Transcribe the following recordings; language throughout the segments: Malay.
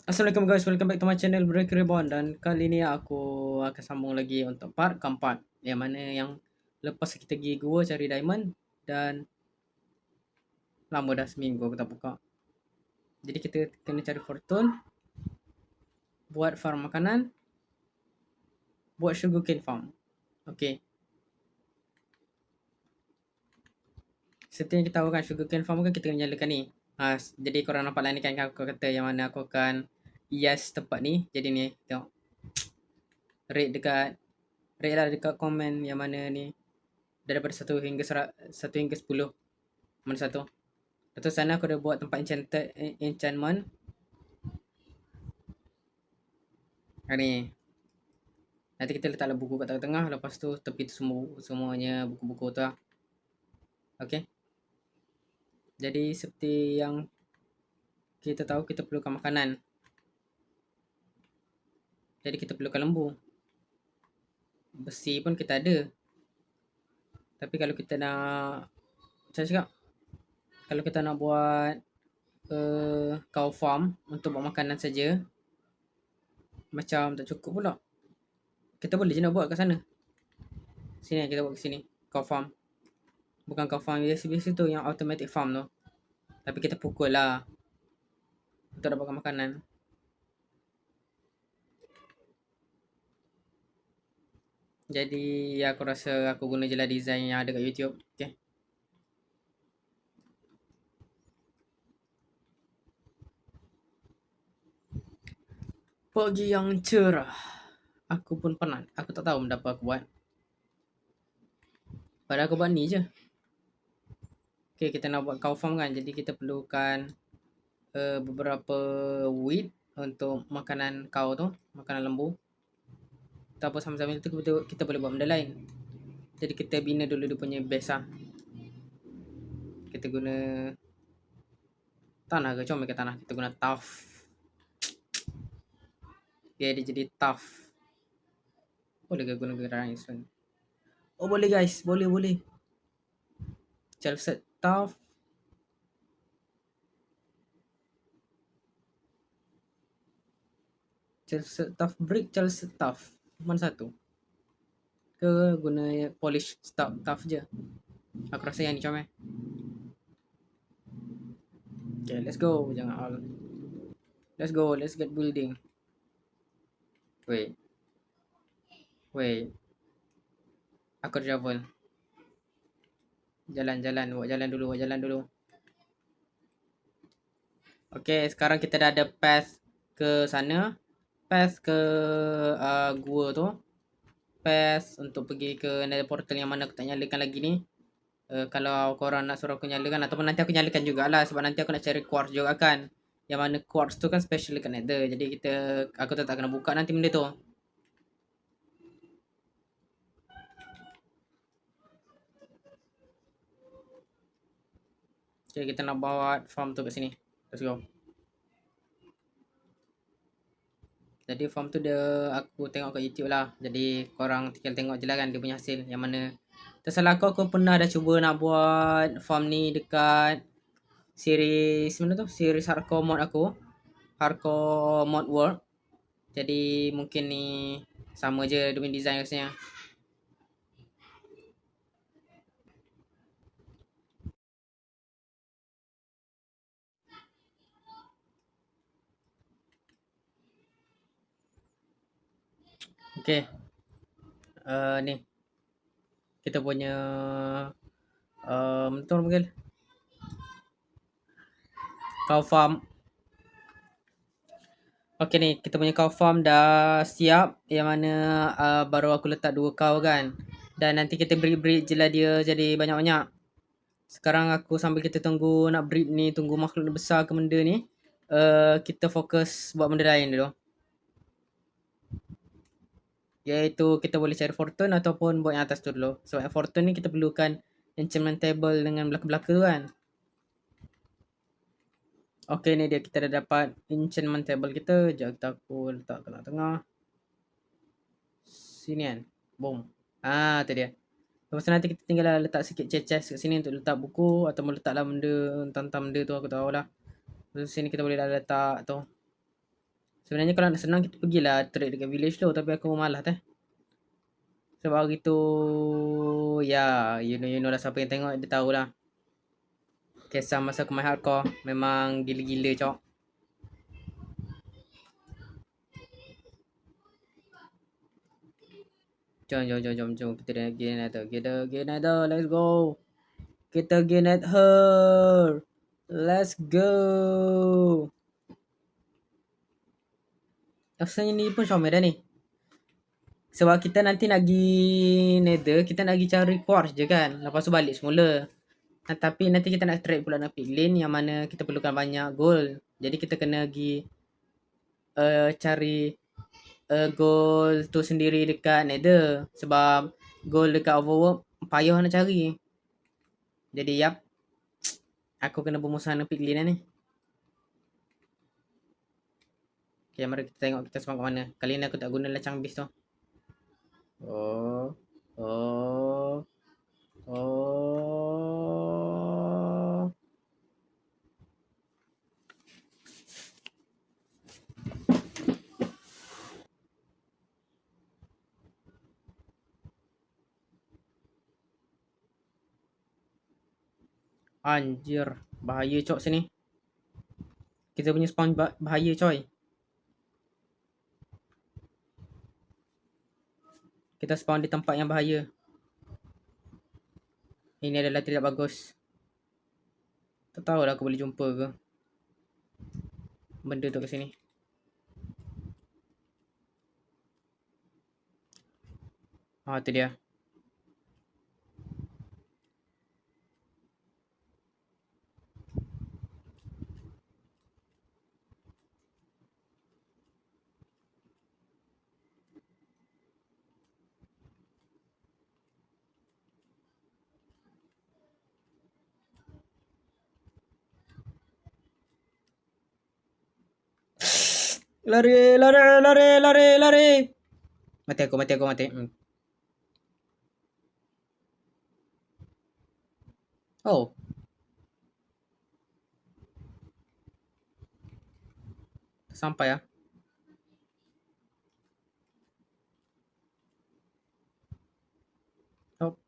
Assalamualaikum guys, welcome back to my channel Break Reborn. Dan kali ni aku akan sambung lagi untuk part keempat, yang mana yang lepas kita pergi gua cari diamond. Dan lama dah, seminggu aku tak buka. Jadi kita kena cari fortune, buat farm makanan, buat sugarcane farm. Okay, seperti yang kita tahu kan, sugarcane farm kan kita kena nyalakan ni. Jadi korang nampak lah ni kan, aku kata yang mana aku akan hias tempat ni. Jadi ni, tengok, rate lah dekat komen yang mana ni, daripada 1 hingga 10, mana satu. Lepas sana aku dah buat tempat enchantment. Ni, nanti kita letaklah buku kat tengah-tengah. Lepas tu tepi tu semuanya buku-buku tu lah. Okay, jadi seperti yang kita tahu, kita perlukan makanan. Jadi kita perlukan lembu. Besi pun kita ada. Tapi kalau kita nak, macam cakap, kalau kita nak buat cow farm untuk buat makanan saja, macam tak cukup pula. Kita boleh je nak buat kat sana. Sini kita buat kat sini, cow farm. Bukan cow farm biasa-biasa tu, yang automatic farm tu. Tapi kita pukul lah untuk dapatkan makanan. Jadi aku rasa aku guna je lah design yang ada kat YouTube. Okay, pagi yang cerah. Aku pun penat. Aku tak tahu benda apa aku buat. Padahal aku buat ni je. Okay, kita nak buat cow farm kan. Jadi kita perlukan beberapa wheat untuk makanan cow tu, makanan lembu. Ataupun sambil-sambil tu kita boleh buat benda lain. Jadi kita bina dulu dia punya base lah. Kita guna tanah ke? Comel ke tanah? Kita guna turf. Okay, dia jadi turf. Boleh ke guna gerang instrument? Oh boleh guys, boleh. Chelsea turf. Chelsea turf brick, Chelsea turf. Mana satu? Ke guna polish turf je? Aku rasa yang ni comel. Okay, let's go. Jangan all. Let's go, let's get building. Wait. Aku travel. Jalan, buat jalan dulu. Okay, sekarang kita dah ada path ke sana. Path ke gua tu. Path untuk pergi ke nether portal yang mana aku tak nyalakan lagi ni. Kalau korang nak suruh aku nyalakan, ataupun nanti aku nyalakan jugalah, sebab nanti aku nak cari quartz juga kan. Yang mana quartz tu kan special dekat nether. Jadi aku tak kena buka nanti benda tu. Okay, kita nak bawa farm tu kat sini. Let's go. Jadi farm tu dia aku tengok kat YouTube lah. Jadi korang tinggal tengok je lah kan dia punya hasil. Yang mana tersalah aku pernah dah cuba nak buat farm ni dekat series mana tu? Series hardcore mod aku. Hardcore mod world. Jadi mungkin ni sama je dia punya design rasanya. Okay, ni kita punya tu orang panggil cow farm. Okay ni kita punya cow farm dah siap. Yang mana baru aku letak 2 cow kan. Dan nanti kita breed je lah dia jadi banyak-banyak. Sekarang aku sambil kita tunggu nak breed ni, tunggu makhluk besar ke benda ni, kita fokus buat benda lain dulu. Iaitu kita boleh cari fortune ataupun buat yang atas tu dulu. So fortune ni kita perlukan enchantment table dengan belaka-belaka tu kan. Okay, ni dia, kita dah dapat enchantment table kita. Sekejap kita aku letak kat tengah. Sini kan. Boom. Tu dia. Lepas tu nanti kita tinggal letak sikit chest kat sini untuk letak buku ataupun letaklah benda, tentang benda tu aku tahu lah. Lepas tu sini kita boleh dah letak tu Sebenarnya kalau nak senang kita pergilah trade dekat village tu, tapi aku malas teh. Sebab hari tu ya, you know lah, siapa yang tengok dia tahulah. Kisah masa aku main hardcore memang gila-gila cok. Jom. Kita gain at her. Kita gain at her. Let's go. Kita gain at her. Let's go. Rasanya ni pun Xiaomi dah ni. Sebab kita nanti nak pergi nether, kita nak pergi cari quartz je kan. Lepas tu balik semula. Tapi nanti kita nak trade pula nak pick lane yang mana kita perlukan banyak gold. Jadi kita kena pergi cari gold tu sendiri dekat nether. Sebab gold dekat overworld payah nak cari. Jadi yap, aku kena bermusuhan dengan pick lane ni. Okay, mari kita tengok kita semua kat mana. Kali ni aku tak guna lacang beast tu. Oh. Anjir, bahaya cok sini. Kita punya spawn bahaya coy. Kita spawn di tempat yang bahaya. Ini adalah tidak bagus. Tak tahu lah aku boleh jumpa ke benda tu kat sini. Tu dia. Lari. Mati aku. Oh. Sampai ya. Oh.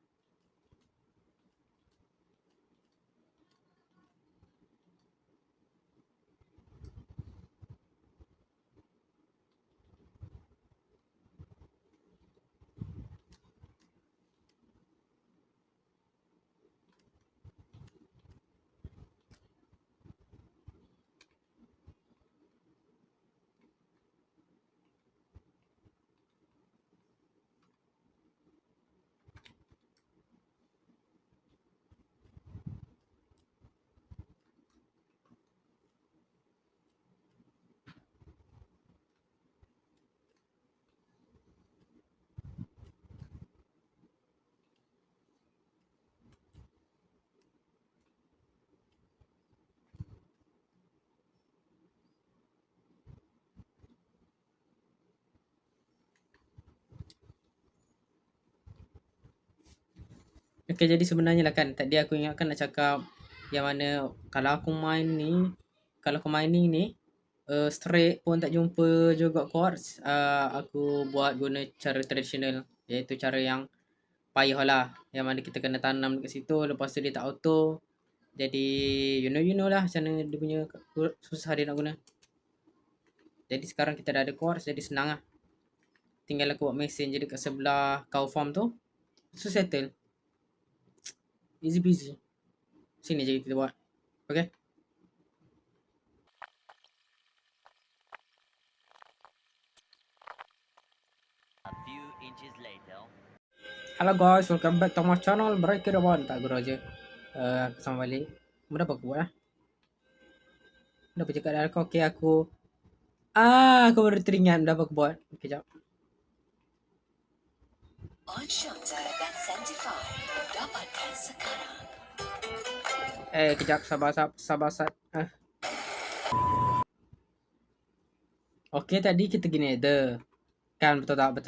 Okay, jadi sebenarnya lah kan, tadi aku ingatkan nak cakap yang mana kalau aku mining ni, straight pun tak jumpa juga quartz, aku buat guna cara tradisional, iaitu cara yang payah lah, yang mana kita kena tanam dekat situ, lepas tu dia tak auto. Jadi you know lah macam mana dia punya susah dia nak guna. Jadi sekarang kita dah ada quartz, jadi senang lah. Tinggal aku buat mesin je dekat sebelah cow farm tu, so settle. Easy peasy. Sini je kita buat. Okay. A few inches later. Hello guys, welcome back to my channel. Breaker One. Tak gurau je. Aku sama balik. Mudah apa aku buat lah. Mudah apa cakap dah aku. Okay, aku baru teringat mudah apa aku buat. Okay, jap. On Shopta dan Sentify, dapatkan sekarang. Kejap, sabar. Okay, tadi kita gini nether. Kan, betul tak?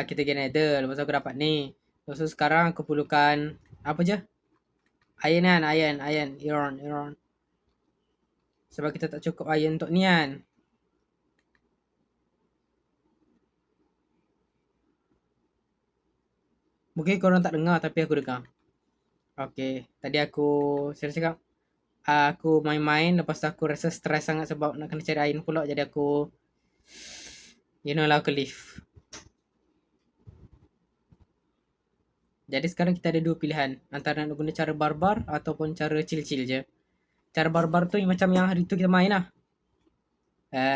Kita gini nether. Lepas tu aku dapat ni. Lepas tu sekarang aku perlukan apa je? Iron kan, iron. Sebab kita tak cukup iron untuk ni kan. Mungkin korang tak dengar tapi aku dengar. Okay. Tadi aku saya cakap aku main-main lepas tu aku rasa stres sangat sebab nak kena cari air pula jadi aku you know lah aku leave. Jadi sekarang kita ada dua pilihan antara nak guna cara barbar ataupun cara chill-chill je. Cara barbar tu macam yang hari tu kita main lah.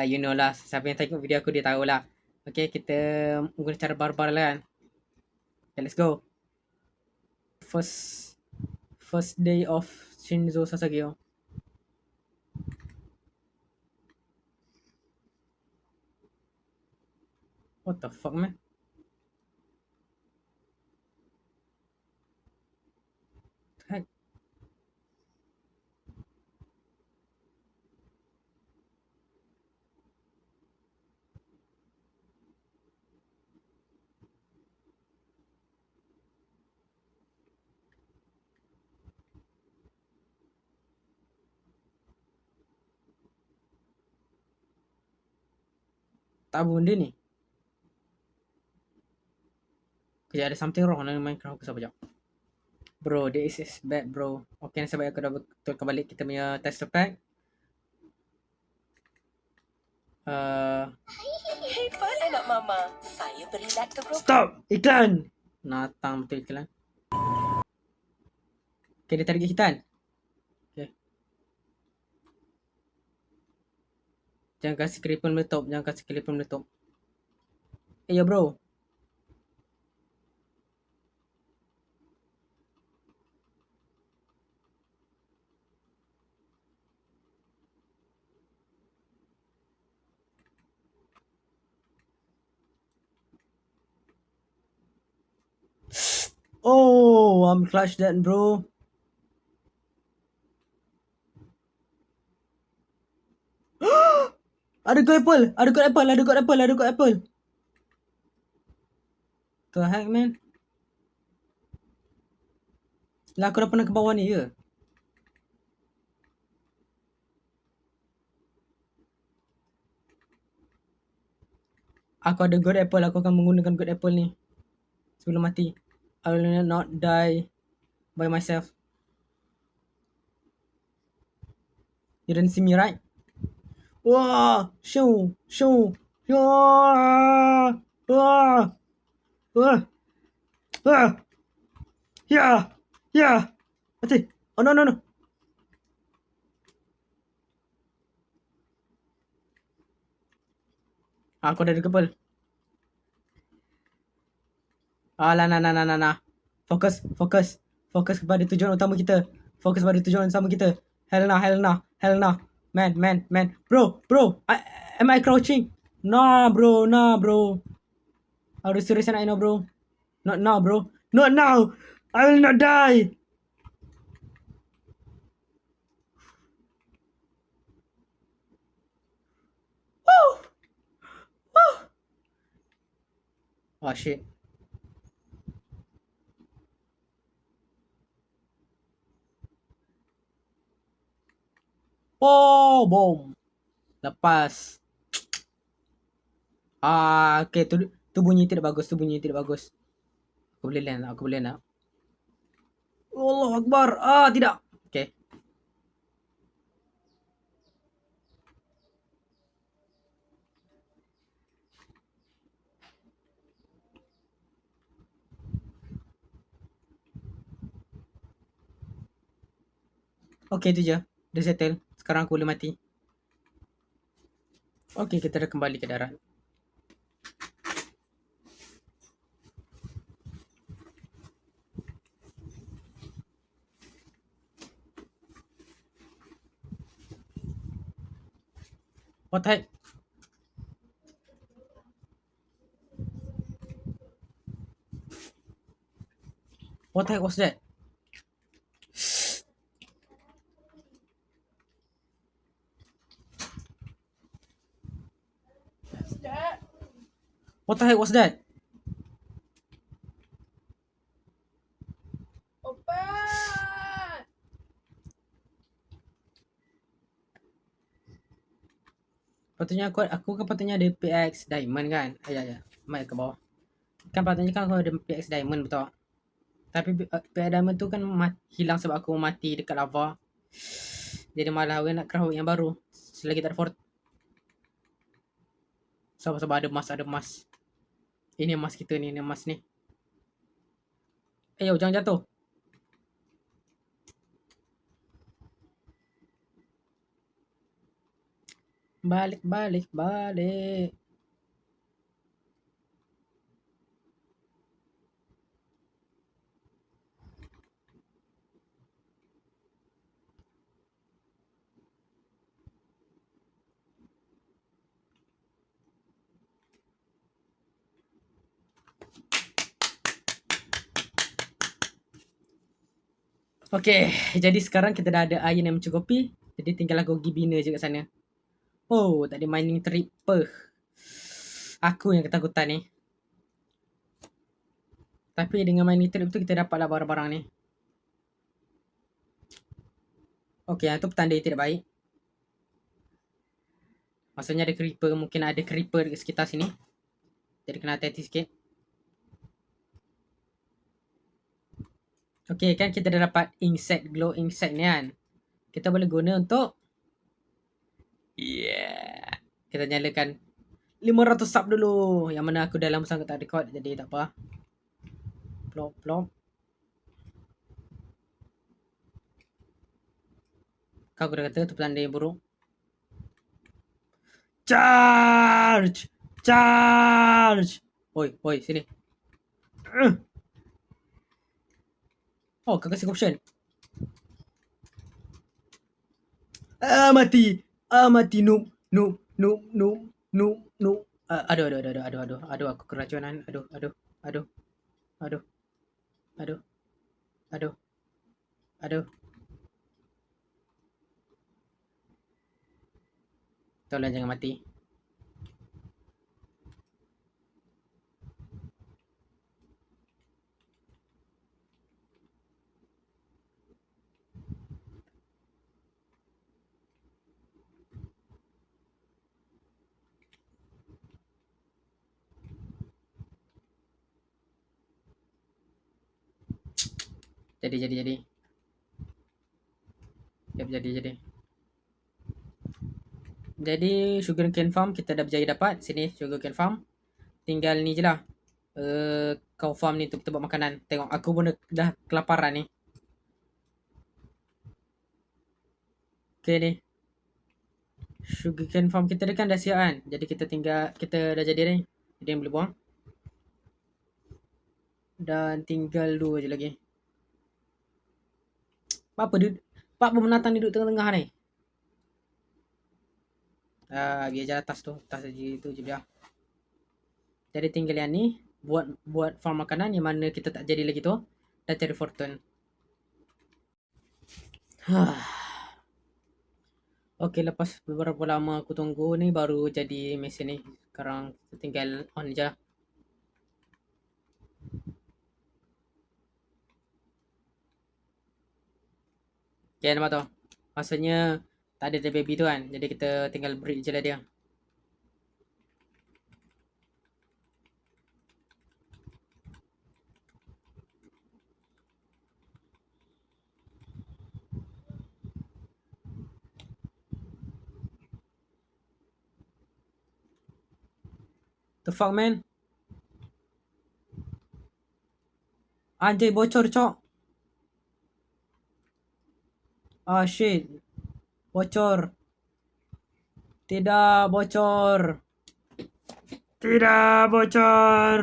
You know lah, siapa yang tengok video aku dia tahulah. Okay, kita guna cara barbar lah kan. Okay, let's go. First day of Shinzo Sasageo. What the fuck, man? Heck? Tak apa benda ni. Kejap ada something wrong dengan Minecraft aku sekejap. Bro, this is bad bro. Okay, nasib baik aku dah betulkan balik kita punya texture pack. Hebat anak mama. Saya beri lactobro. Stop! Iklan! Natang betul iklan. Okay, dia tarik hitan. Okay. Jangan kasih creeper meletup. Jangan kasih creeper meletup. Ya bro. Oh, I'm clutch that bro. Ada god apple. Ada god apple. Ada god apple. Ada god apple. The heck man? Lah aku dah pernah ke bawah ni ke? Aku ada god apple. Aku akan menggunakan god apple ni. Sebelum mati. I will not die by myself. You didn't see me, right? Wah! Shoo! Shoo! Wah! Wah! Wah! Wah! Ya! Ya! Mati! Oh no no no! Aku dah ada kepal. Alah, nah. Fokus. Fokus kepada tujuan utama kita. Fokus pada tujuan utama kita. Hell nah. Man. Bro. Am I crouching? Nah, bro. Are you serious right now, bro? Not now, bro. Not now. I will not die. Woo! Oh, shit. Oh, boom. Lepas. Okay. Tu bunyi tidak bagus. Aku boleh land. Allah Akbar. Tidak. Okay. Okay, tu je. Dah settle. Sekarang aku boleh mati. Okay, kita dah kembali ke darat. What the heck? What the heck was that? What the heck was that? Open! Patutnya aku kan patutnya ada PX Diamond kan? Ya. Mai ke bawah. Kan patutnya kan aku ada PX Diamond betul. Tapi Pet Diamond tu kan hilang sebab aku mati dekat lava. Jadi malah aku nak craft yang baru. Selagi tak ada fort. Sabar-sabar, ada emas, ada emas. Ini emas kita ni, ini emas ni. Ayo, jangan jatuh. Balik, balik, balik. Okay, jadi sekarang kita dah ada iron yang mencukupi. Jadi tinggal aku pergi bina je kat sana. Oh, tak ada mining tripper. Aku yang ketakutan ni. Tapi dengan mining trip tu kita dapatlah barang-barang ni. Okay, yang tu petanda yang tidak baik. Maksudnya ada creeper, mungkin ada creeper dekat sekitar sini. Jadi kena hati-hati sikit. Okay, kan kita dah dapat insect, glow insect ni kan. Kita boleh guna untuk kita nyalakan 500 sub dulu. Yang mana aku dah lama sangat tak record, jadi tak apa. Plop, plop. Kau dah kata tu petanda yang buruk. Charge! Charge! Oi, oi, sini. Oh, kau kasih option. Mati. Mati. Noob. Noob. Noob. Noob. Noob. Noob. Aduh. Aku keracunan. Aduh. Tolong jangan mati. Jadi. Yep, jadi. Jadi sugarcane farm kita dah berjaya dapat. Sini sugarcane farm. Tinggal ni je lah. Kau farm ni untuk kita buat makanan. Tengok aku pun dah kelaparan ni. Okay ni. Sugarcane farm kita kan dah siap kan. Jadi kita dah jadi ni. Jadi yang boleh buang. Dan tinggal 2 je lagi. Apa menatang duduk tengah-tengah ni? Biar je atas tu. Atas tu je biar. Jadi tinggal yang ni. Buat farm makanan yang mana kita tak jadi lagi tu. Dan cari fortune. Okay, lepas beberapa lama aku tunggu ni baru jadi mesin ni. Sekarang kita tinggal on je. Okay, nampak tu. Maksudnya tak ada baby tu kan. Jadi kita tinggal breed je lah dia. The fuck man? Anjay bocor cok. Shit. Bocor. Tidak bocor. Tidak bocor.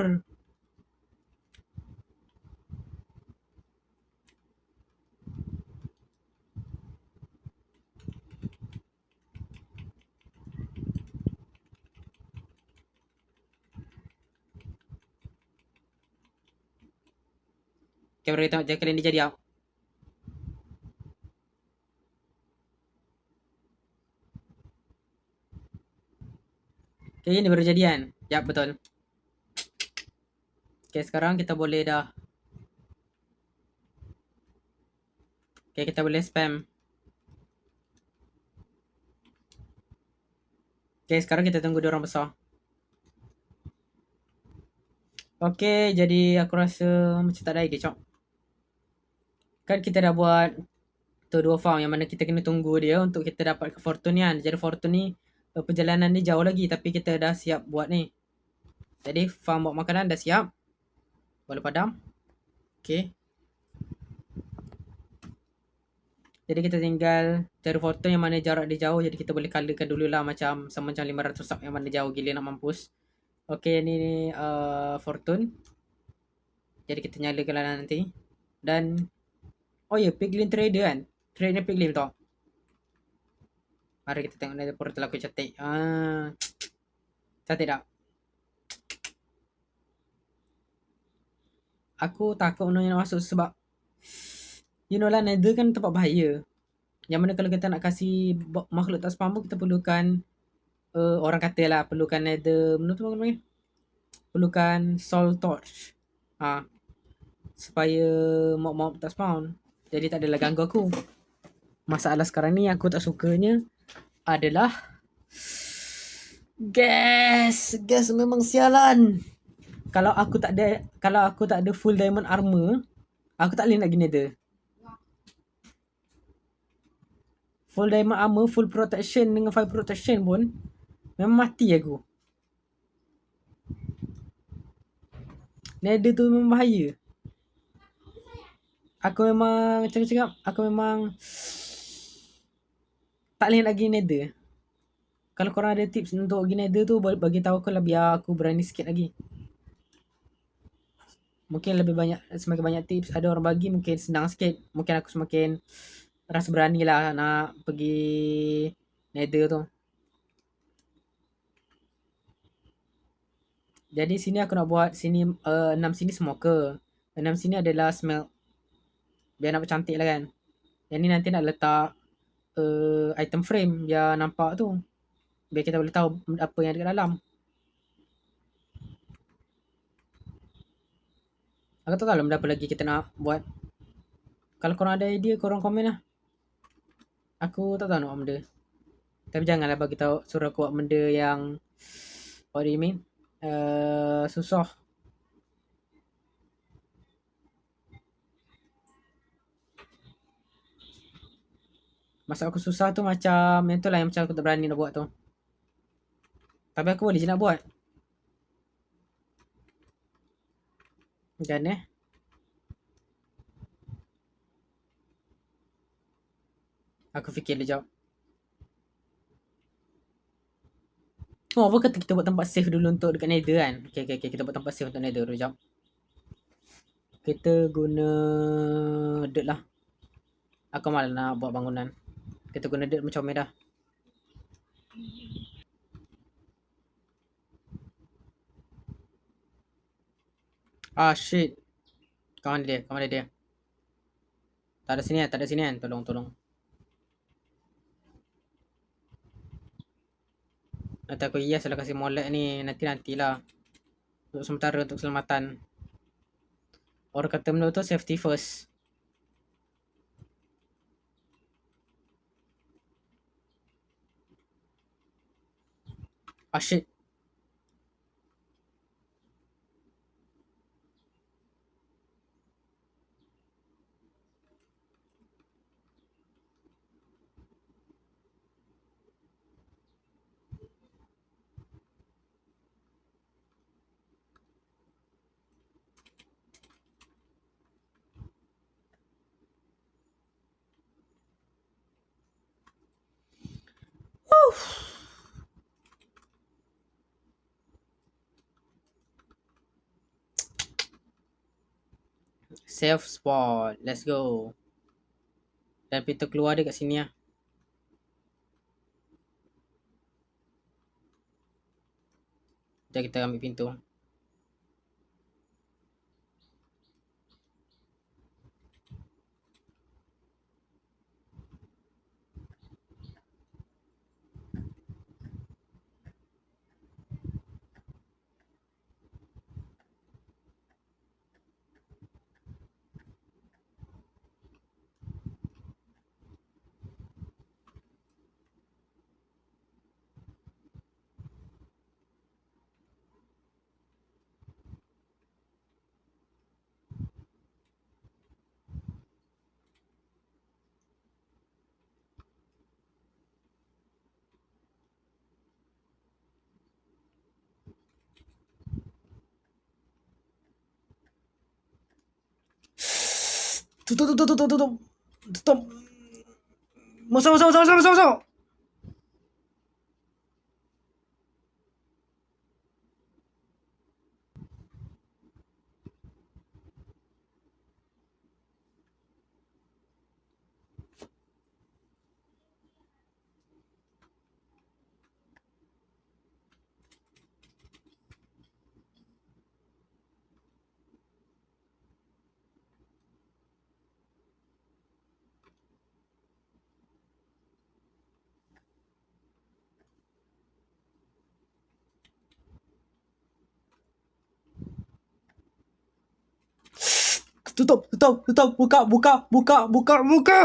Okay, mari kita tengok kali ni jadi apa. Okay, ini baru jadian. Ya, betul. Okay, sekarang kita boleh dah. Okay, kita boleh spam. Okay, sekarang kita tunggu diorang besar. Okay, jadi aku rasa macam tak ada idea, cok. Kan kita dah buat tu 2 farm yang mana kita kena tunggu dia untuk kita dapat ke fortune ni kan. Jadi fortune ni perjalanan dia jauh lagi tapi kita dah siap buat ni. Jadi farm buat makanan dah siap. Bola padam. Okey. Jadi kita tinggal cari fortune yang mana jarak dia jauh. Jadi kita boleh colorkan dululah macam sama macam 500 sub yang mana jauh gila nak mampus. Okey, ni fortune. Jadi kita nyalakan lah nanti. Dan oh ya, piglin trader kan. Trader piglin tau. Mari kita tengok nether portal aku cantik. Cantik tak? Aku takut nak masuk sebab you know lah, nether kan tempat bahaya. Yang mana kalau kita nak kasih makhluk tak spawn pun kita perlukan orang kata lah perlukan nether, benda tu apa namanya? Perlukan soul torch. Supaya mob-mob tak spawn. Jadi tak adalah ganggu aku. Masalah sekarang ni aku tak sukanya adalah gas. Gas memang sialan. Kalau aku tak ada full diamond armor, aku tak boleh nak pergi nether. Full diamond armor, full protection dengan fire protection pun memang mati aku. Nether tu memang bahaya. Aku memang cakap aku memang tak boleh nak pergi nether. Kalau korang ada tips untuk pergi nether tu, bagi tahu aku lah biar aku berani sikit lagi. Mungkin lebih banyak, semakin banyak tips ada orang bagi mungkin senang sikit. Mungkin aku semakin rasa berani lah nak pergi nether tu. Jadi sini aku nak buat sini 6 sini smoker. 6 sini adalah smelt. Biar nampak cantik lah kan. Yang ni nanti nak letak item frame biar nampak tu. Biar kita boleh tahu apa yang ada kat dalam. Aku tak tahu lah benda apa lagi kita nak buat. Kalau korang ada idea, korang komen lah. Aku tak tahu nak buat benda. Tapi janganlah bagi tahu suruh aku buat benda yang what do you mean? Susah. Masa aku susah tu macam yang tu lah yang macam aku tak berani nak buat tu. Tapi aku boleh je nak buat. Macam mana? Aku fikir sekejap. Oh, apa kata kita buat tempat safe dulu untuk dekat nether kan? Okay. Kita buat tempat safe untuk nether dulu sekejap. Kita guna dirt lah. Aku malas nak buat bangunan. Kita guna dirt macam merah. Shit. Kawan dia. Tak ada sini kan? Tolong. Nanti aku salah kasih molek ni. Nantilah. Untuk sementara, untuk keselamatan. Orang kata benda tu safety first. Shit. Safe spot. Let's go. Dan pintu keluar dia kat sini lah. Sekejap kita ambil pintu. Tutup, tutup, tutup, tutup. Tutup. Masuk, masuk, masuk, masuk, masuk, masuk. Tutup, tutup, tutup. Buka, buka, buka, buka, buka.